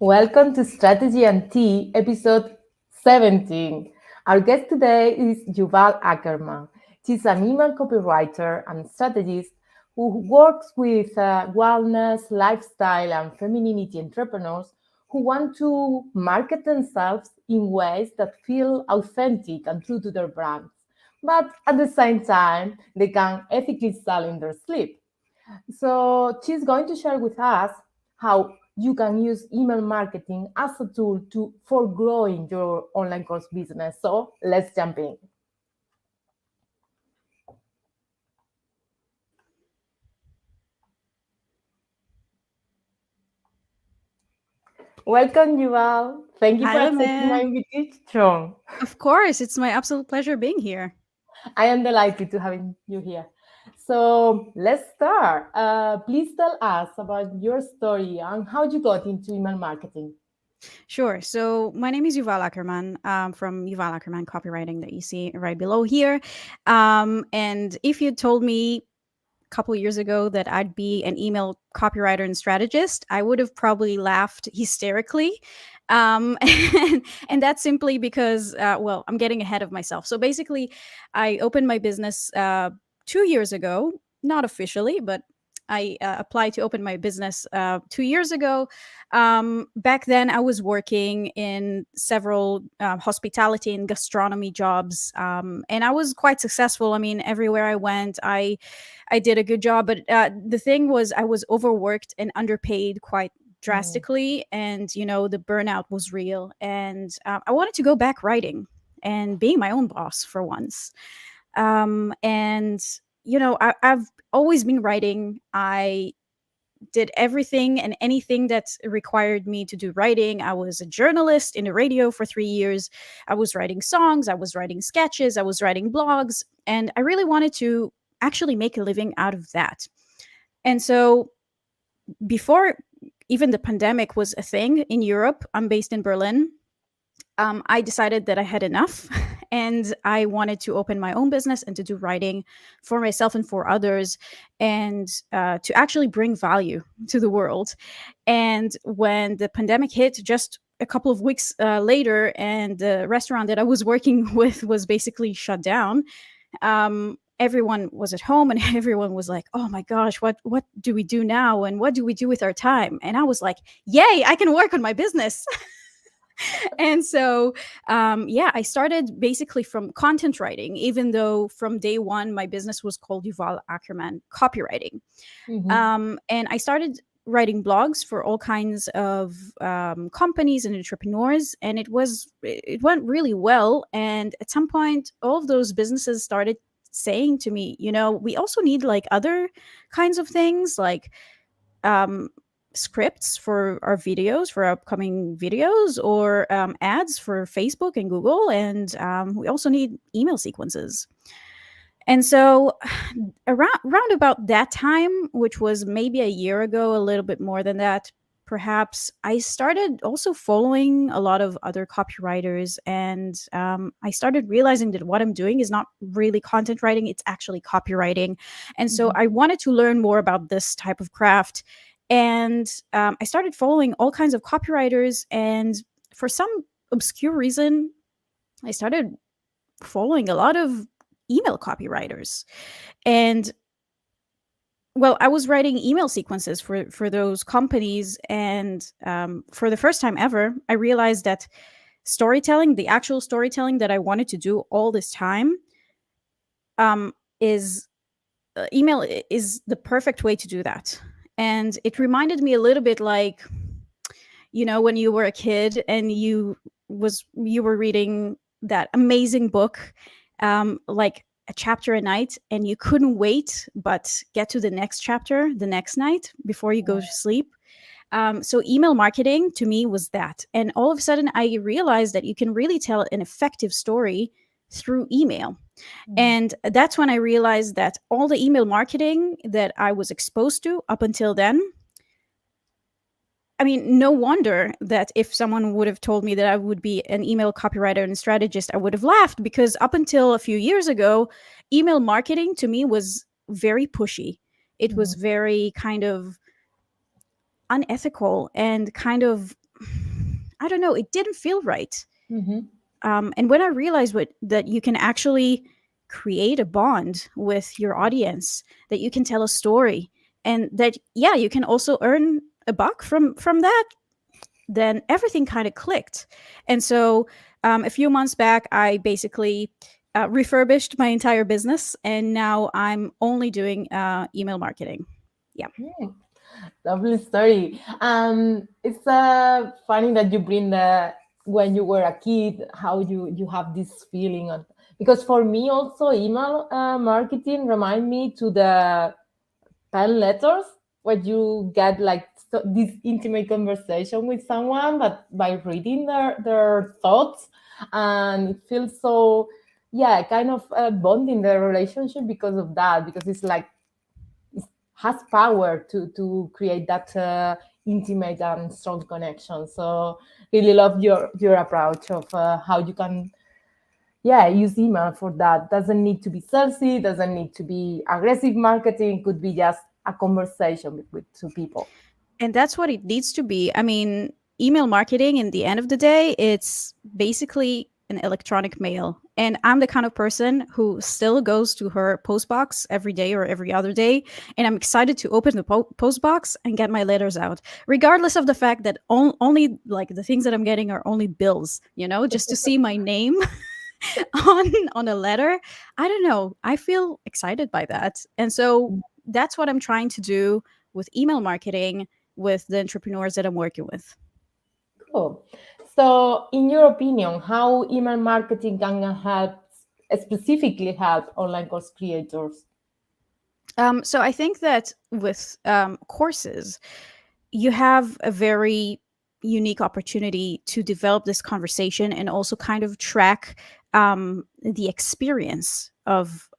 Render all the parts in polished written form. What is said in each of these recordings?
Welcome to Strategy and Tea, episode 17. Our guest today is Yuval Ackerman. She's an email copywriter and strategist who works with wellness, lifestyle, and femininity entrepreneurs who want to market themselves in ways that feel authentic and true to their brands. But at the same time, they can ethically sell in their sleep. So she's going to share with us how you can use email marketing as a tool for growing your online course business. So let's jump in. Welcome, Yuval. Thank you for Hi, accepting my man. invitation. Of course, it's my absolute pleasure being here. I am delighted to having you here. So let's start. Please tell us about your story and how you got into email marketing. Sure. So, my name is Yuval Ackerman from Yuval Ackerman Copywriting that you see right below here. And if you told me a couple years ago that I'd be an email copywriter and strategist, I would have probably laughed hysterically. And that's simply because, well, I'm getting ahead of myself. So, basically, I opened my business 2 years ago, not officially, but I applied to open my business 2 years ago. Back then, I was working in several hospitality and gastronomy jobs, and I was quite successful. I mean, everywhere I went, I did a good job. But the thing was, I was overworked and underpaid quite Mm. drastically, and the burnout was real. And I wanted to go back writing and being my own boss for once. And I've always been writing. I did everything and anything that required me to do writing. I was a journalist in the radio for 3 years. I was writing songs, I was writing sketches, I was writing blogs, and I really wanted to actually make a living out of that. And so, before even the pandemic was a thing in Europe, I'm based in Berlin. I decided that I had enough and I wanted to open my own business and to do writing for myself and for others, and to actually bring value to the world. And when the pandemic hit, just a couple of weeks later, and the restaurant that I was working with was basically shut down, everyone was at home and everyone was like, oh my gosh, what do we do now, and what do we do with our time? And I was like, yay, I can work on my business. And so, yeah, I started basically from content writing, even though from day one my business was called Yuval Ackerman Copywriting. Mhm. And I started writing blogs for all kinds of companies and entrepreneurs, and it went really well. And at some point, all of those businesses started saying to me, we also need like other kinds of things, like um, scripts for our videos, for our upcoming videos, or ads for Facebook and Google. And we also need email sequences. And so, around about that time, which was maybe a year ago, a little bit more than that, perhaps, I started also following a lot of other copywriters, and I started realizing that what I'm doing is not really content writing; it's actually copywriting. And so, Mhm. I wanted to learn more about this type of craft, and I started following all kinds of copywriters, and for some obscure reason, I started following a lot of email copywriters. And, well, I was writing email sequences for those companies, and for the first time ever, I realized that storytelling, the actual storytelling that I wanted to do all this time, is email is the perfect way to do that. And it reminded me a little bit like, when you were a kid and you were reading that amazing book, like a chapter a night, and you couldn't wait but get to the next chapter the next night before you go to sleep. So email marketing to me was that. And all of a sudden I realized that you can really tell an effective story through email. Mhm. And that's when I realized that all the email marketing that I was exposed to up until then, I mean, no wonder that if someone would have told me that I would be an email copywriter and strategist, I would have laughed, because up until a few years ago, email marketing to me was very pushy. It was Mhm. very kind of unethical and kind of I don't know, it didn't feel right. Mm-hmm. And when I realized that you can actually create a bond with your audience, that you can tell a story, and that yeah, you can also earn a buck from that, then everything kind of clicked. And so a few months back, I basically refurbished my entire business, and now I'm only doing email marketing. Yeah. Lovely story. It's funny that you bring the when you were a kid, how you have this feeling of, because for me also email marketing remind me to the pen letters where you get like this intimate conversation with someone, but by reading their thoughts, and it feels so, yeah, kind of bonding the relationship because of that, because it's like has power to create that intimate and strong connection. So really love your approach of how you can, yeah, use email for that. Doesn't need to be salesy, doesn't need to be aggressive marketing, could be just a conversation with two people. And that's what it needs to be. I mean, email marketing, in the end of the day, it's basically an electronic mail. And I'm the kind of person who still goes to her post box every day or every other day. And I'm excited to open the post box and get my letters out, regardless of the fact that only like the things that I'm getting are only bills, just to see my name on a letter. I don't know. I feel excited by that. And so that's what I'm trying to do with email marketing with the entrepreneurs that I'm working with. Cool. So in your opinion, how email marketing can help, specifically help online course creators? So I think that with courses, you have a very unique opportunity to develop this conversation and also kind of track the experience of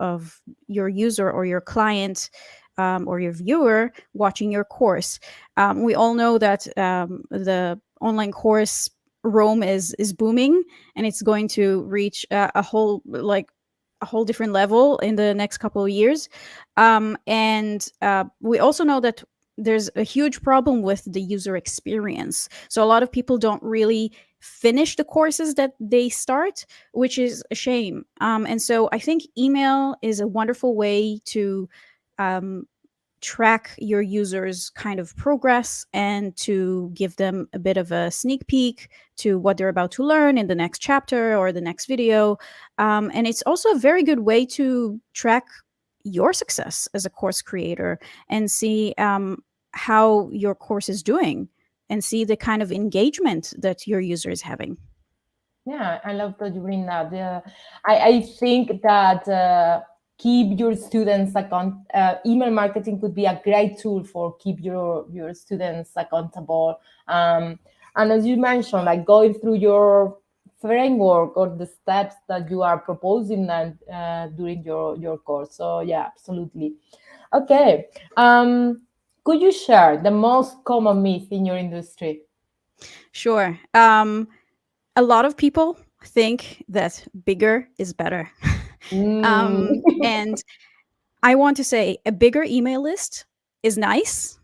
your user or your client, or your viewer watching your course. We all know that the online course Rome is booming, and it's going to reach a whole different level in the next couple of years. And we also know that there's a huge problem with the user experience. So a lot of people don't really finish the courses that they start, which is a shame. And so I think email is a wonderful way to um, track your users' kind of progress and to give them a bit of a sneak peek to what they're about to learn in the next chapter or the next video. And it's also a very good way to track your success as a course creator and see how your course is doing and see the kind of engagement that your user is having. Yeah, I love that you bring that. I think that keep your students account. Email marketing could be a great tool for keep your students accountable. And as you mentioned, like going through your framework or the steps that you are proposing and during your course. So yeah, absolutely. Okay. Could you share the most common myth in your industry? Sure. A lot of people think that bigger is better. Mm. And I want to say a bigger email list is nice,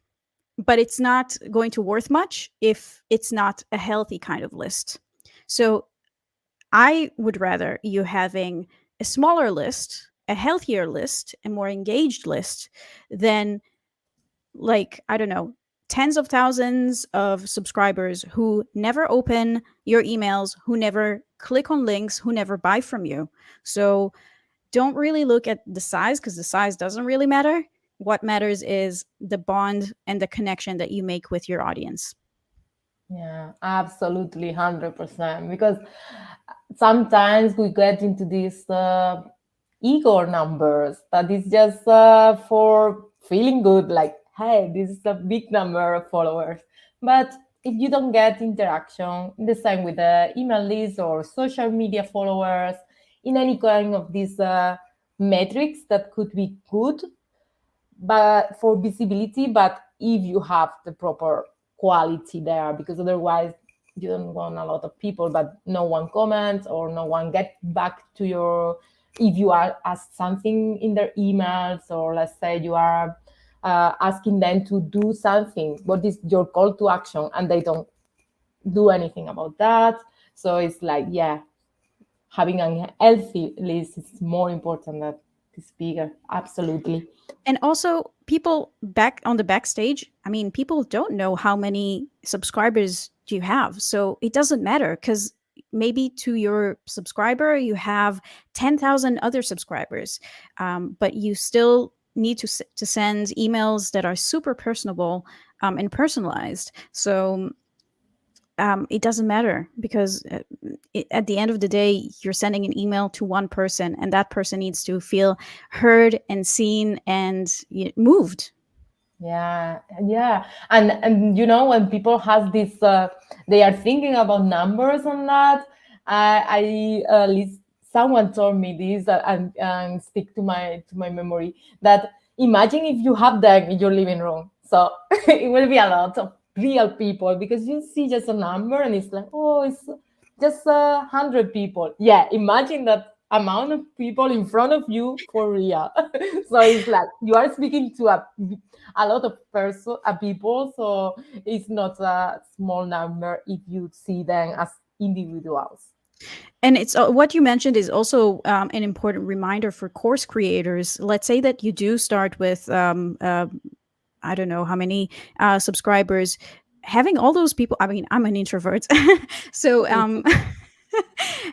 but it's not going to worth much if it's not a healthy kind of list. So I would rather you having a smaller list, a healthier list, a more engaged list than, like, I don't know, tens of thousands of subscribers who never open your emails, who never click on links, who never buy from you. So don't really look at the size, because the size doesn't really matter. What matters is the bond and the connection that you make with your audience. Yeah, absolutely, 100%. Because sometimes we get into these ego numbers that is just for feeling good, like, hey, this is a big number of followers. But if you don't get interaction, the same with the email list or social media followers, in any kind of these metrics that could be good, but for visibility, but if you have the proper quality there, because otherwise you don't want a lot of people but no one comments or no one get back to your, if you are asked something in their emails, or let's say you are asking them to do something, what is your call to action, and they don't do anything about that. So it's like, yeah, having a healthy list is more important than this bigger. Absolutely. And also, people back on the backstage, I mean, people don't know how many subscribers you have. So it doesn't matter because maybe to your subscriber, you have 10,000 other subscribers, but you still need to send emails that are super personable and personalized. So it doesn't matter because at the end of the day, you're sending an email to one person, and that person needs to feel heard and seen and moved. Yeah, yeah, and when people has this, they are thinking about numbers on that. Someone told me this, and stick to my memory, that imagine if you have them in your living room. So it will be a lot of real people, because you see just a number and it's like, oh, it's just 100 people. Yeah, imagine that amount of people in front of you for real. So it's like you are speaking to a lot of people, so it's not a small number if you see them as individuals. And it's what you mentioned is also an important reminder for course creators. Let's say that you do start with I don't know how many subscribers. Having all those people, I mean, I'm an introvert, so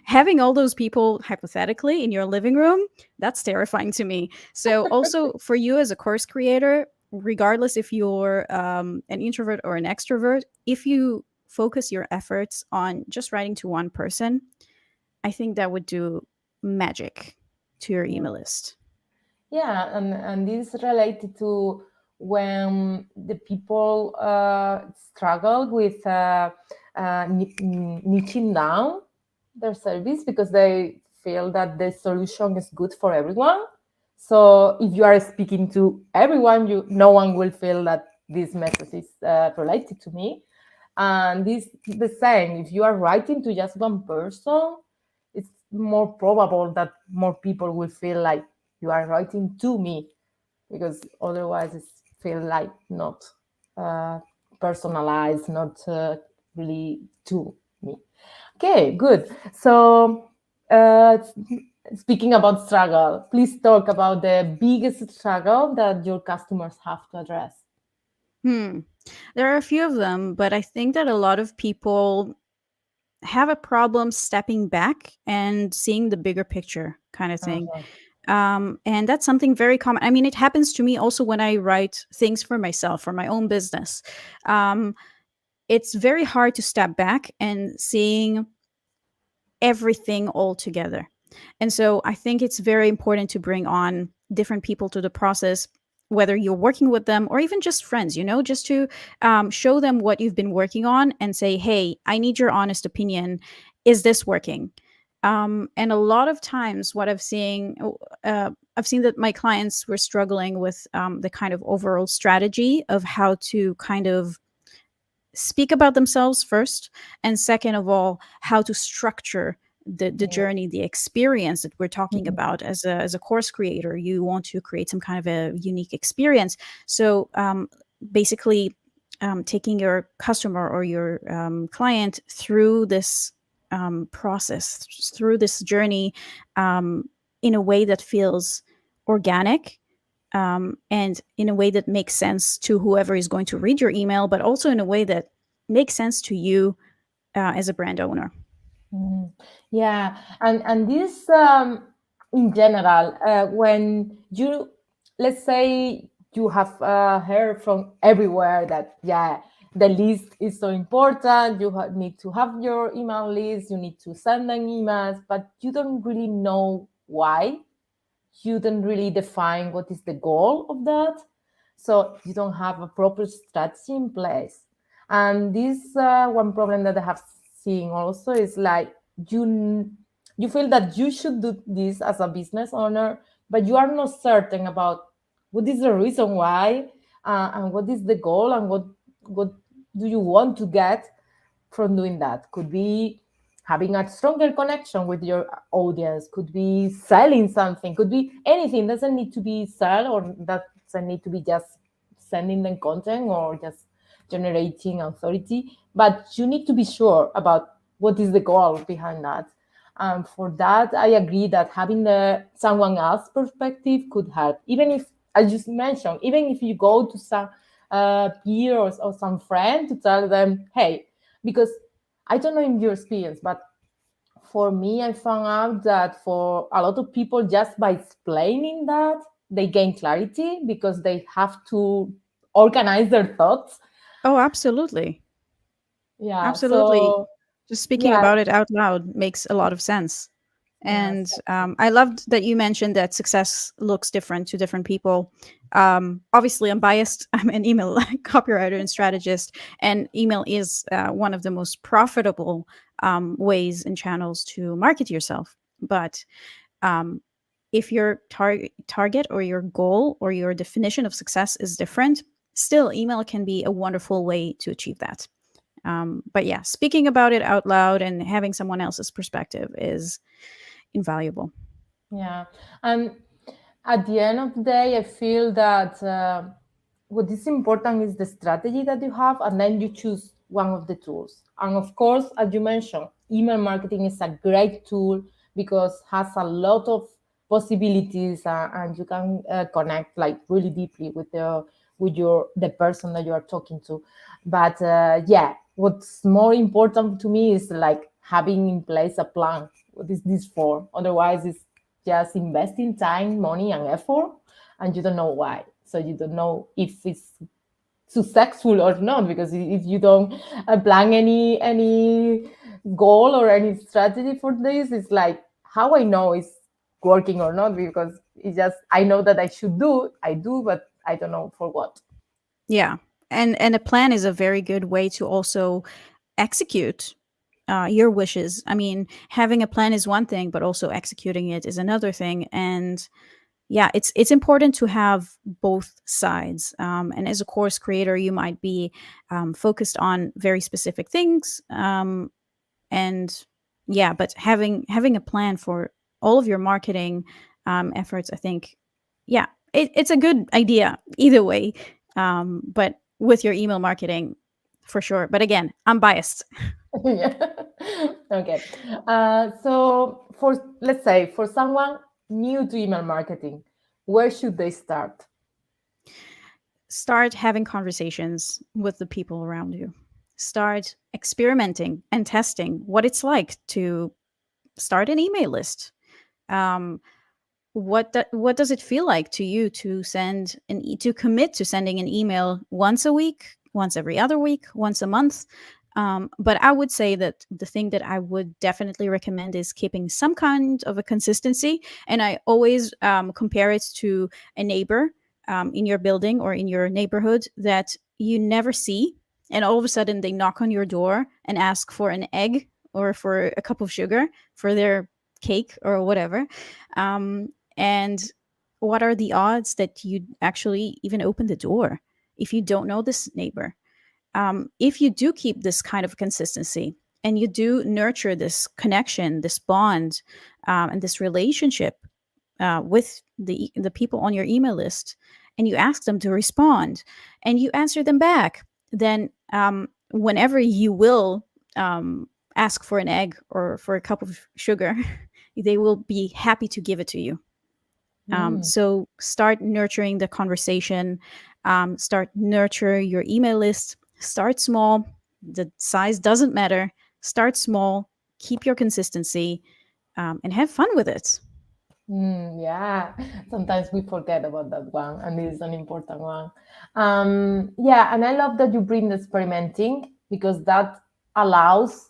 having all those people hypothetically in your living room, that's terrifying to me. So also for you as a course creator, regardless if you're an introvert or an extrovert, if you focus your efforts on just writing to one person, I think that would do magic to your Yeah. email list. Yeah, and this is related to when the people struggle with niching down their service because they feel that the solution is good for everyone. So if you are speaking to everyone, no one will feel that this message is related to me. And this the same. If you are writing to just one person, it's more probable that more people will feel like you are writing to me, because otherwise it feel like not uh, personalized, not really to me. Okay, good. So speaking about struggle, please talk about the biggest struggle that your customers have to address. Hmm. There are a few of them, but I think that a lot of people have a problem stepping back and seeing the bigger picture kind of thing. Uh-huh. And that's something very common. I mean, it happens to me also when I write things for myself, for my own business. Um, it's very hard to step back and seeing everything all together. And so I think it's very important to bring on different people to the process, whether you're working with them or even just friends, just to show them what you've been working on and say, hey, I need your honest opinion. Is this working? And a lot of times, what I've seen that my clients were struggling with the kind of overall strategy of how to kind of speak about themselves first, and second of all, how to structure the journey, the experience that we're talking Mhm. about. As a course creator, you want to create some kind of a unique experience. So basically, taking your customer or your client through this process, through this journey, in a way that feels organic, and in a way that makes sense to whoever is going to read your email, but also in a way that makes sense to you as a brand owner. Mm. Yeah, and this in general, when you, let's say, you have heard from everywhere that, yeah, the list is so important. You need to have your email list. You need to send them emails, but you don't really know why. You don't really define what is the goal of that. So you don't have a proper strategy in place. And this one problem that I have seen also is like you feel that you should do this as a business owner, but you are not certain about what is the reason why, and what is the goal, and what do you want to get from doing that. Could be having a stronger connection with your audience, could be selling something, could be anything. Doesn't need to be sell, or doesn't need to be just sending them content, or just generating authority, but you need to be sure about what is the goal behind that. For that, I agree that having the someone else perspective could help. Even if, I just mentioned, even if you go to some peer or some friend to tell them, hey, because I don't know in your experience, but for me, I found out that for a lot of people, just by explaining that, they gain clarity because they have to organize their thoughts. Oh, absolutely. Yeah. Absolutely. So, Just speaking yeah. about it out loud makes a lot of sense. Yes. And I loved that you mentioned that success looks different to different people. Obviously, I'm biased. I'm an email copywriter and strategist, and email is one of the most profitable ways and channels to market yourself. But um, if your target or your goal or your definition of success is different, still, email can be a wonderful way to achieve that. But yeah, speaking about it out loud and having someone else's perspective is invaluable. Yeah. And at the end of the day, I feel that what is important is the strategy that you have, and then you choose one of the tools. And of course, as you mentioned, email marketing is a great tool because has a lot of possibilities, and you can connect like really deeply with your the person that you are talking to. But yeah, what's more important to me is like having in place a plan. What is this for? Otherwise, it's just investing time, money, and effort, and you don't know why. So you don't know if it's successful or not, because if you don't plan any goal or any strategy for this, it's like how I know it's working or not, because it's just I know that I do, but I don't know for what. Yeah. And a plan is a very good way to also execute your wishes. I mean, having a plan is one thing, but also executing it is another thing. And yeah, it's important to have both sides. And as a course creator, you might be focused on very specific things, and yeah, but having a plan for all of your marketing efforts, I think, yeah, it's a good idea either way. But with your email marketing, for sure. But again, I'm biased. Yeah. Okay. So for let's say for someone new to email marketing, where should they start? Start having conversations with the people around you. Start experimenting and testing what it's like to start an email list. Um, what does it feel like to you to to commit to sending an email once a week, once every other week, once a month? But I would say that the thing that I would definitely recommend is keeping some kind of a consistency. And I always compare it to a neighbor in your building or in your neighborhood that you never see. And all of a sudden they knock on your door and ask for an egg or for a cup of sugar for their cake or whatever. And what are the odds that you actually even open the door if you don't know this neighbor? If you do keep this kind of consistency and you do nurture this connection, this bond, and this relationship with the people on your email list, and you ask them to respond, and you answer them back, then whenever you will ask for an egg or for a cup of sugar, they will be happy to give it to you. Mm. So start nurturing the conversation, start nurture your email list, start small. The size doesn't matter. Start small, keep your consistency, and have fun with it. Yeah, sometimes we forget about that one, and it is an important one. Yeah, and I love that you bring the experimenting because that allows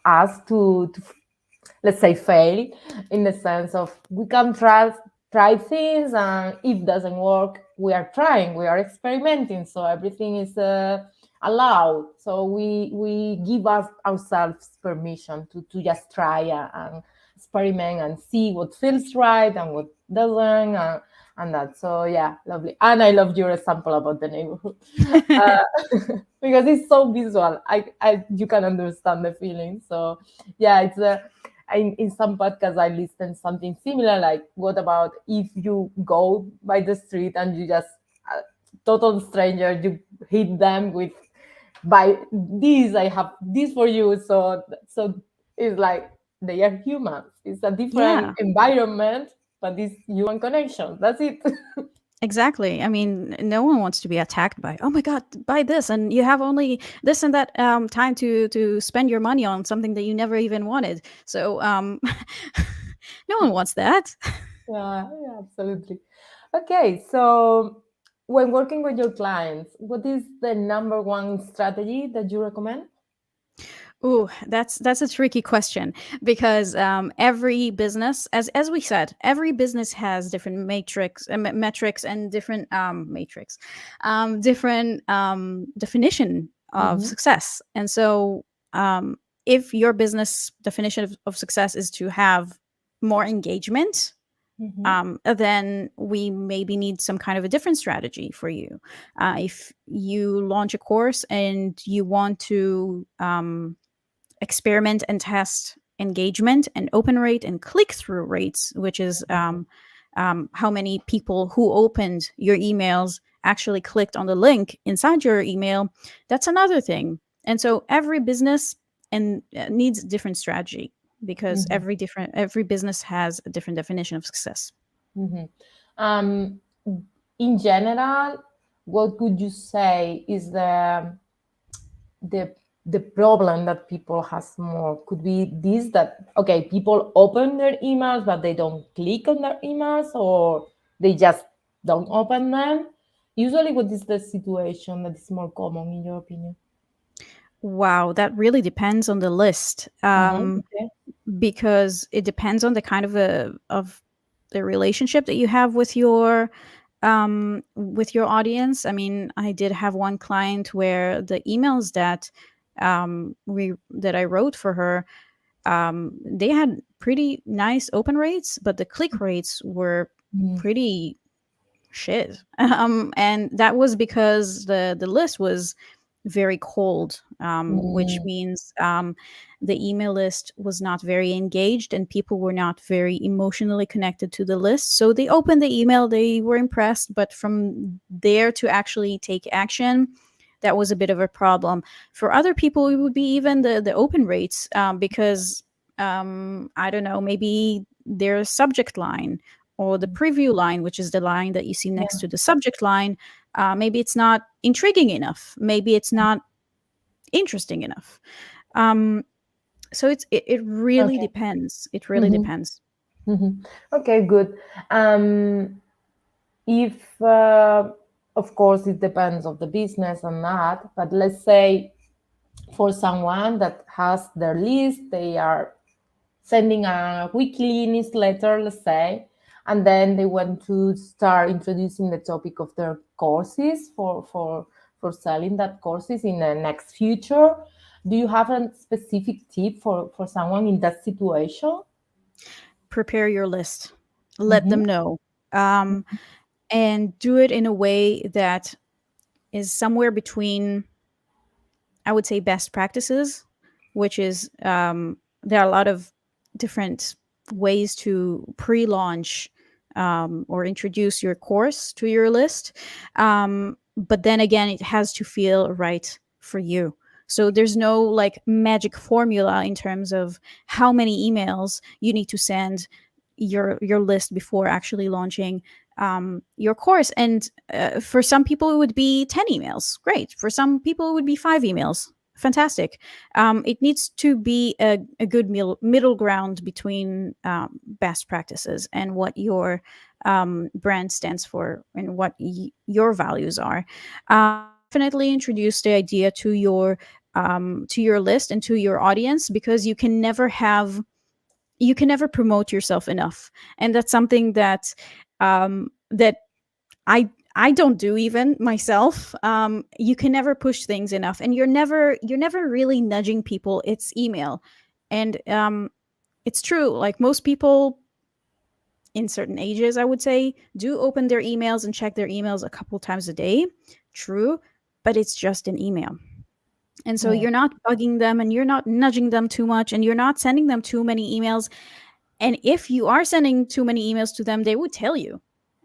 us to let's say fail, in the sense of we can try things, and if it doesn't work, we are experimenting, so everything is allowed. So we give us ourselves permission to just try and experiment and see what feels right and what doesn't, and that. So yeah, lovely. And I love your example about the neighborhood. uh, because it's so visual. I you can understand the feeling. So yeah, it's a in some podcasts I listen something similar, like what about if you go by the street and you just total stranger, you hit them with buy this, I have this for you. So it's like they are humans. It's a different Yeah, environment, but this human connection. That's it. exactly. I mean, no one wants to be attacked by, oh my God, buy this, and you have only this and that time to spend your money on something that you never even wanted. So, no one wants that. Yeah, yeah, absolutely. Okay, so when working with your clients, what is the number one strategy that you recommend? Ooh, that's a tricky question because every business, as we said, every business has different metrics and different different definition of Mm-hmm. success. And so, if your business definition of success is to have more engagement, Mm-hmm. then we maybe need some kind of a different strategy for you. If you launch a course and you want to experiment and test engagement and open rate and click through rates, which is how many people who opened your emails actually clicked on the link inside your email. That's another thing. And so every business and needs different strategy because Mm-hmm. every business has a different definition of success. Mm-hmm. Um, in general, what would you say is the the problem that people has more? Could be this, that okay, people open their emails but they don't click on their emails, or they just don't open them. Usually, what is the situation that is more common in your opinion? Wow, that really depends on the list. Okay. Because it depends on the kind of the relationship that you have with your audience. I mean, I did have one client where the emails that I wrote for her, they had pretty nice open rates, but the click rates were pretty shit. And that was because the list was very cold, which Mm-hmm. means the email list was not very engaged and people were not very emotionally connected to the list. So they opened the email, they were impressed, but from there to actually take action, that was a bit of a problem. For other people, it would be even the open rates, because I don't know, maybe their subject line or the preview line, which is the line that you see next Yeah. to the subject line, maybe it's not intriguing enough. Maybe it's not interesting enough. Um, so it really Okay. depends. It really Mm-hmm. depends. Mm-hmm. Okay, good. If of course it depends of the business and that, but let's say for someone that has their list, they are sending a weekly newsletter, let's say, and then they want to start introducing the topic of their courses for selling that courses in the next future. Do you have a specific tip for someone in that situation? Prepare your list. Let Mm-hmm. them know. Um, and do it in a way that is somewhere between, I would say, best practices, which is there are a lot of different ways to pre-launch or introduce your course to your list. But then again, it has to feel right for you. So there's no like magic formula in terms of how many emails you need to send your list before actually launching your course. And for some people, it would be 10 emails. Great. For some people, it would be 5 emails. Fantastic. It needs to be a good middle ground between best practices and what your brand stands for and what your values are. Definitely introduce the idea to your list and to your audience, because you can never promote yourself enough, and that's something that I don't do even myself. You can never push things enough, and you're never really nudging people. It's email, and it's true. Like most people in certain ages, I would say, do open their emails and check their emails a couple times a day. True, but it's just an email. And so Yeah. you're not bugging them and you're not nudging them too much and you're not sending them too many emails. And if you are sending too many emails to them, they would tell you.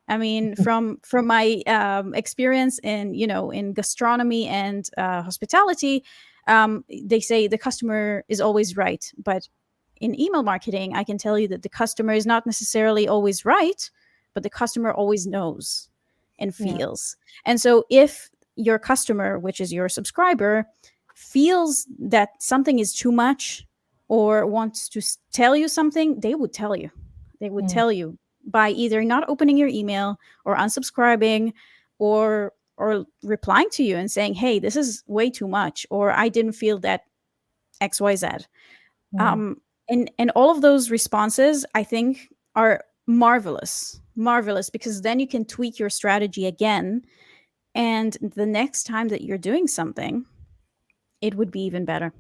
I mean, from my experience in, in gastronomy and hospitality, they say the customer is always right. But in email marketing, I can tell you that the customer is not necessarily always right, but the customer always knows and Yeah. feels. And so if your customer, which is your subscriber, feels that something is too much or wants to tell you something, they would tell you. They would Mm, tell you by either not opening your email or unsubscribing or replying to you and saying, "Hey, this is way too much," or "I didn't feel that XYZ." mm, And all of those responses, I think, are marvelous, because then you can tweak your strategy again, and the next time that you're doing something, it would be even better.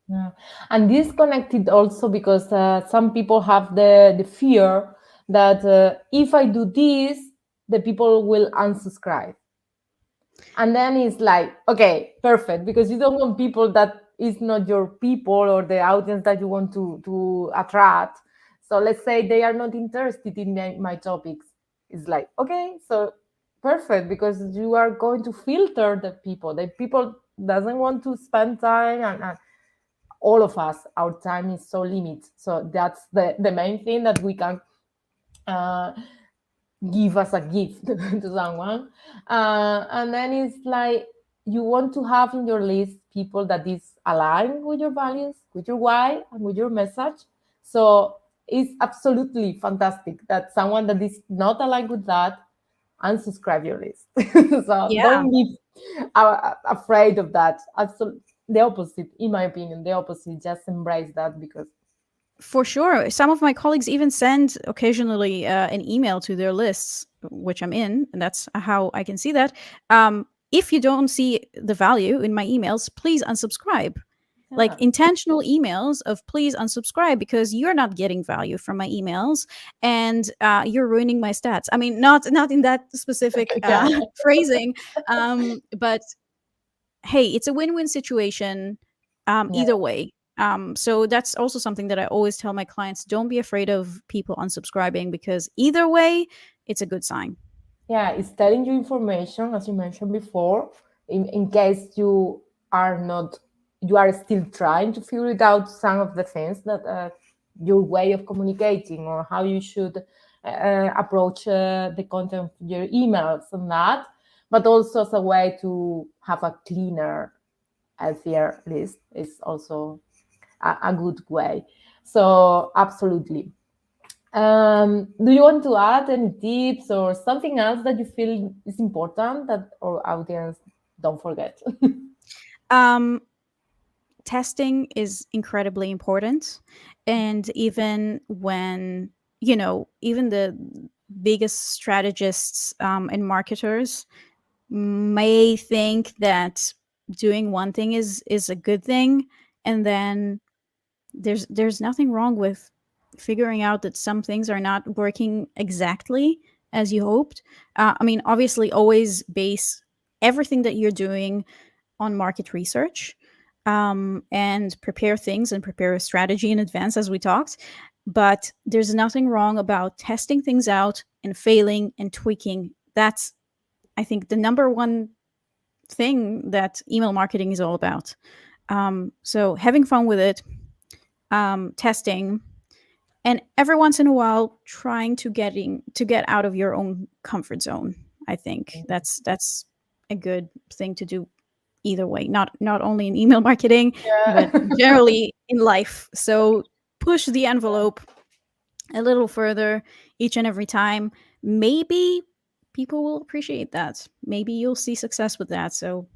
yeah. And this connected also because some people have the fear that if I do this, the people will unsubscribe. And then it's like, okay, perfect, because you don't want people that is not your people or the audience that you want to attract. So let's say they are not interested in my topics. It's like, okay, so perfect, because you are going to filter the people. The people doesn't want to spend time, and all of us, our time is so limited. So that's the main thing that we can uh, give as a gift to someone. And then it's like you want to have in your list people that is aligned with your values, with your why, and with your message. So it's absolutely fantastic that someone that is not aligned with that unsubscribe your list. So Yeah, don't be afraid of that. Absolutely, the opposite, in my opinion, the opposite. Just embrace that because for sure. Some of my colleagues even send occasionally an email to their lists, which I'm in, and that's how I can see that. If you don't see the value in my emails, please unsubscribe. Like yeah, intentional emails of please unsubscribe because you're not getting value from my emails, and you're ruining my stats. I mean, not in that specific yeah, phrasing, but hey, it's a win-win situation yeah. either way. So that's also something that I always tell my clients: don't be afraid of people unsubscribing, because either way, it's a good sign. Yeah, it's telling you information, as you mentioned before, in case you are not, you are still trying to figure it out some of the things that your way of communicating or how you should approach the content of your emails and that, but also as a way to have a cleaner, healthier list is also a good way. So, absolutely. Do you want to add any tips or something else that you feel is important that our audience don't forget? Um, Testing is incredibly important, and even when, even the biggest strategists and marketers may think that doing one thing is a good thing, and then there's nothing wrong with figuring out that some things are not working exactly as you hoped. I mean, obviously, always base everything that you're doing on market research, and prepare things and prepare a strategy in advance, as we talked. But there's nothing wrong about testing things out and failing and tweaking. That's, I think, the number one thing that email marketing is all about. So having fun with it, testing, and every once in a while trying to get out of your own comfort zone. I think that's a good thing to do either way, not only in email marketing, but Yeah. generally in life. So push the envelope a little further each and every time. Maybe people will appreciate that. Maybe you'll see success with that. So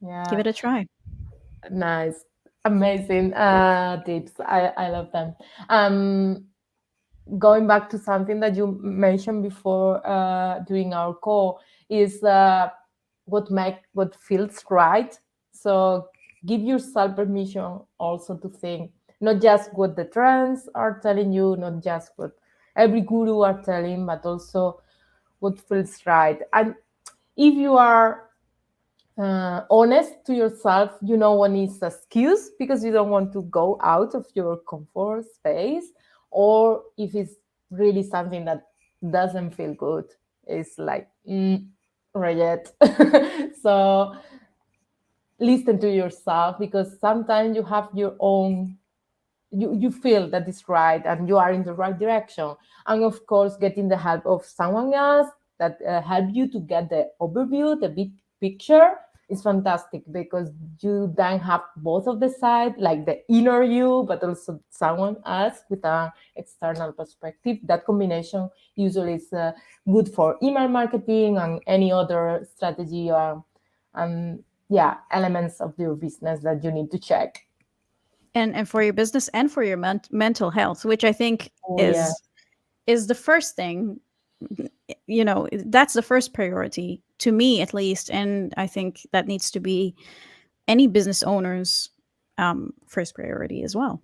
give Yeah, it a try. nice. Amazing tips. I love them. Um, Going back to something that you mentioned before during our call is what feels right. So give yourself permission also to think not just what the trends are telling you, not just what every guru are telling, but also what feels right. And if you are honest to yourself, you know when it's excuse because you don't want to go out of your comfort space, or if it's really something that doesn't feel good. it's like reject. So listen to yourself, because sometimes you have your own, you feel that it's right and you are in the right direction. And of course, getting the help of someone else that help you to get the overview, the big picture, is fantastic, because you then have both of the side, like the inner you, but also someone else with an external perspective. That combination usually is good for email marketing and any other strategy or yeah, elements of your business that you need to check. And for your business and for your mental health, which I think Oh yeah. is the first thing. That's the first priority to me, at least, and I think that needs to be any business owner's first priority as well.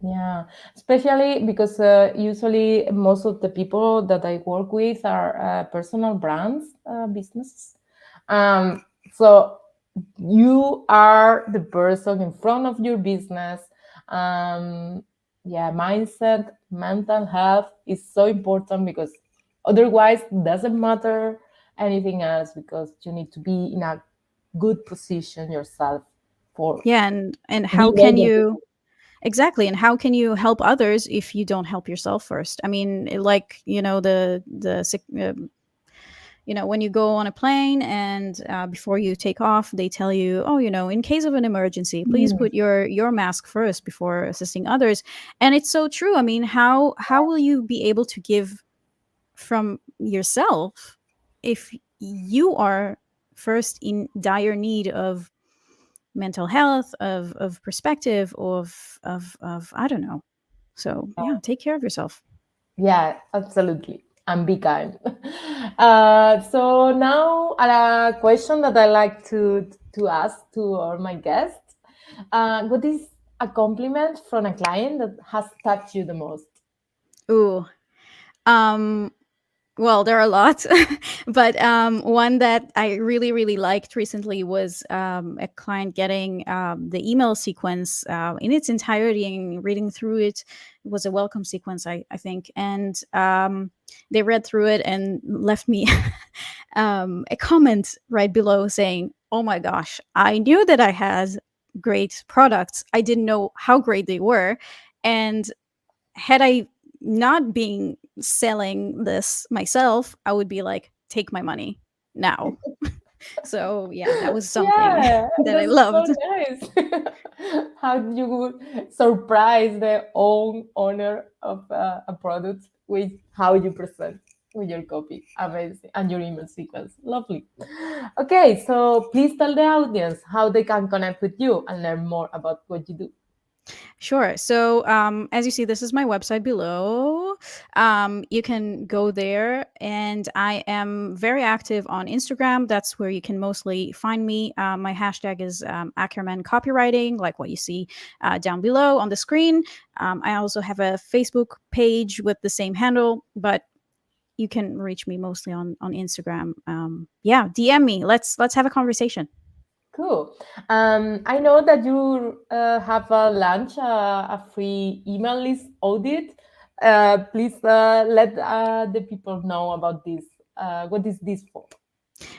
Yeah, especially because usually most of the people that I work with are personal brands, businesses. Um, so you are the person in front of your business. Yeah, mindset, mental health is so important, because otherwise it doesn't matter anything else, because you need to be in a good position yourself for Yeah, and how being can able to. you exactly, and how can you help others if you don't help yourself first? I mean, like, when you go on a plane and before you take off, they tell you, oh, in case of an emergency, please Mm. put your mask first before assisting others. And it's so true. I mean, how will you be able to give from yourself if you are first in dire need of mental health, of perspective, of I don't know. So yeah, take care of yourself. Yeah, absolutely. And be kind. So now a question that I like to ask to all my guests. What is a compliment from a client that has touched you the most? Ooh. um Well, there are a lot, but one that I really, really liked recently was a client getting the email sequence in its entirety and reading through it. It was a welcome sequence, I think, and they read through it and left me a comment right below saying, "Oh my gosh, I knew that I had great products. I didn't know how great they were, and had I not been selling this myself, I would be like, take my money now." So yeah, that was something Yeah, that I that's so loved. nice. How you would surprise the own owner of a product with how you present with your copy. Amazing. And your email sequence. Lovely. Okay, so please tell the audience how they can connect with you and learn more about what you do. Sure. So, as you see, this is my website below. You can go there, and I am very active on Instagram. That's where you can mostly find me. My hashtag is Ackerman Copywriting, like what you see down below on the screen. I also have a Facebook page with the same handle, but you can reach me mostly on Instagram. Yeah, DM me. Let's have a conversation. Cool. I know that you have a launch a free email list audit. Please let the people know about this. What is this for?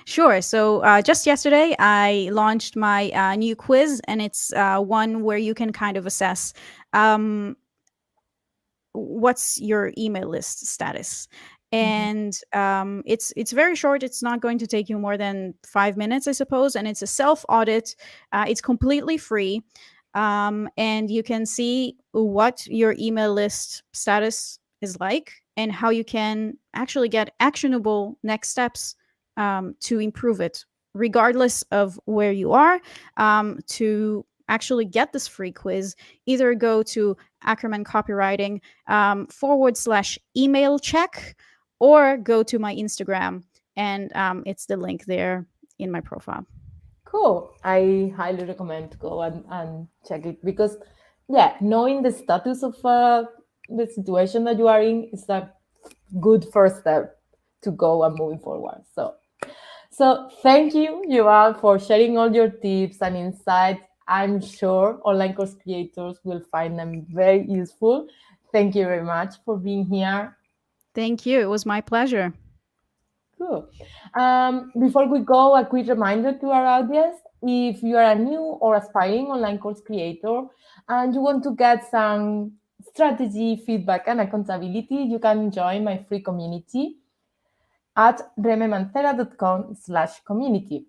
Sure. So just yesterday, I launched my new quiz, and it's one where you can kind of assess um, what's your email list status. Mhm. And it's very short. It's not going to take you more than 5 minutes, I suppose. And it's a self audit. It's completely free, and you can see what your email list status is like and how you can actually get actionable next steps to improve it, regardless of where you are. To actually get this free quiz, either go to Ackerman Copywriting /email check, or go to my Instagram, and it's the link there in my profile. Cool. I highly recommend to go and check it, because, yeah, knowing the status of the situation that you are in is a good first step to go and moving forward. So thank you, Yuval, for sharing all your tips and insights. I'm sure online course creators will find them very useful. Thank you very much for being here. Thank you. It was my pleasure. Cool. Before we go, a quick reminder to our audience. If you are a new or aspiring online course creator and you want to get some strategy, feedback, and accountability, you can join my free community at rememancera.com/community.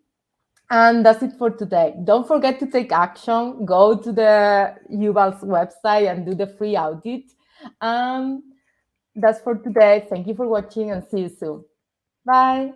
And that's it for today. Don't forget to take action. Go to the Yuval's website and do the free audit. Um, that's for today. Thank you for watching and see you soon. Bye.